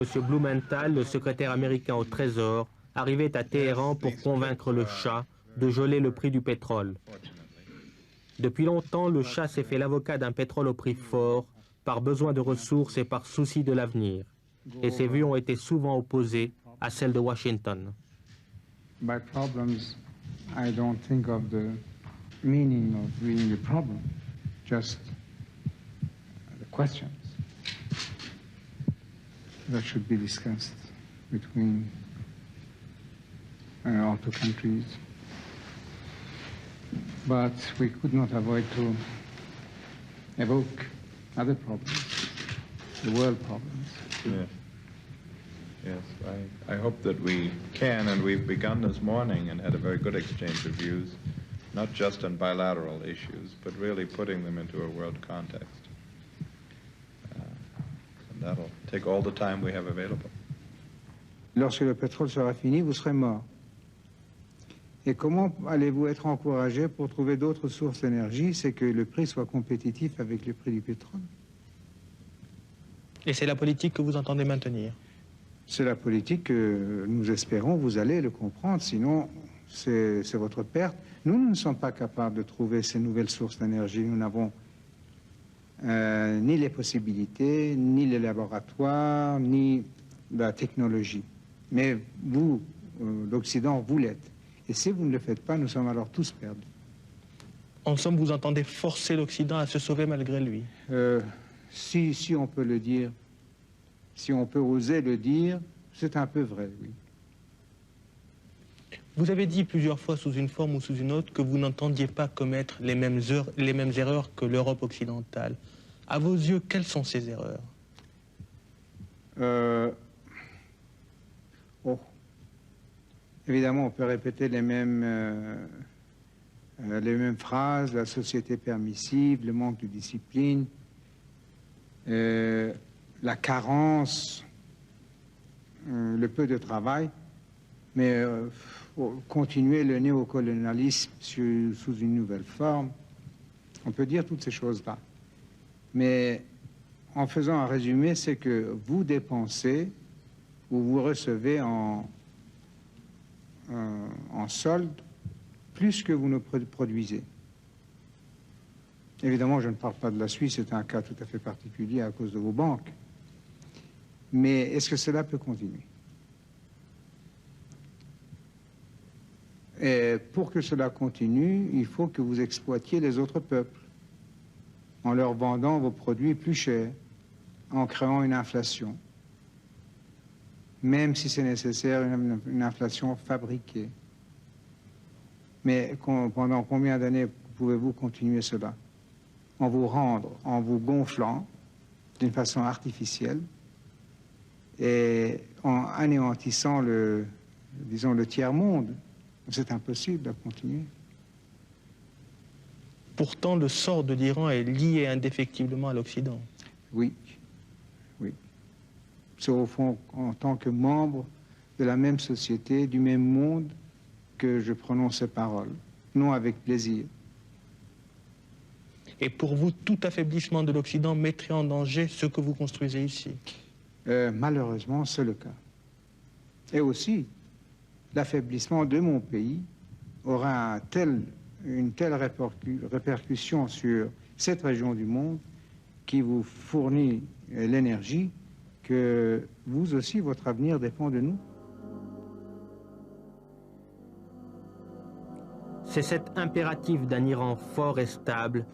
M. Blumenthal, le secrétaire américain au Trésor, arrivait à Téhéran pour convaincre le Shah de geler le prix du pétrole. Depuis longtemps, le Shah s'est fait l'avocat d'un pétrole au prix fort, par besoin de ressources et par souci de l'avenir. Et ses vues ont été souvent opposées à celles de Washington. By problems, I don't think of the meaning of reading the problem, just the questions that should be discussed between our two countries. But we could not avoid to evoke other problems, the world problems. Yes. Yes, I hope that we can, and we've begun this morning and had a very good exchange of views, not just on bilateral issues, but really putting them into a world context. And that'll take all the time we have available. Lorsque le pétrole sera fini, vous serez mort. Et comment allez-vous être encouragé pour trouver d'autres sources d'énergie? C'est que le prix soit compétitif avec le prix du pétrole. Et c'est la politique que vous entendez maintenir? C'est la politique que nous espérons, vous allez le comprendre, sinon c'est votre perte. Nous ne sommes pas capables de trouver ces nouvelles sources d'énergie. Nous n'avons ni les possibilités, ni les laboratoires, ni la technologie. Mais vous, l'Occident, vous l'êtes. Et si vous ne le faites pas, nous sommes alors tous perdus. En somme, vous entendez forcer l'Occident à se sauver malgré lui? Si on peut le dire, si on peut oser le dire, c'est un peu vrai, oui. Vous avez dit plusieurs fois, sous une forme ou sous une autre, que vous n'entendiez pas commettre les mêmes erreurs que l'Europe occidentale. À vos yeux, quelles sont ces erreurs? Évidemment, on peut répéter les mêmes phrases, la société permissive, le manque de discipline, la carence, le peu de travail, mais continuer le néocolonialisme sous une nouvelle forme. On peut dire toutes ces choses-là. Mais en faisant un résumé, c'est que vous dépensez ou vous recevez en solde plus que vous ne produisez. Évidemment, je ne parle pas de la Suisse, c'est un cas tout à fait particulier à cause de vos banques. Mais est-ce que cela peut continuer? Et pour que cela continue, il faut que vous exploitiez les autres peuples en leur vendant vos produits plus chers, en créant une inflation, même si c'est nécessaire, une inflation fabriquée. Mais pendant combien d'années pouvez-vous continuer cela? En vous gonflant d'une façon artificielle et en anéantissant le tiers-monde. C'est impossible de continuer. Pourtant, le sort de l'Iran est lié indéfectiblement à l'Occident. Oui, oui. C'est au fond en tant que membre de la même société, du même monde, que je prononce ces paroles, non avec plaisir. Et pour vous, tout affaiblissement de l'Occident mettrait en danger ce que vous construisez ici? Malheureusement, c'est le cas. Et aussi, l'affaiblissement de mon pays aura une telle répercussion sur cette région du monde qui vous fournit l'énergie que vous aussi, votre avenir dépend de nous. C'est cet impératif d'un Iran fort et stable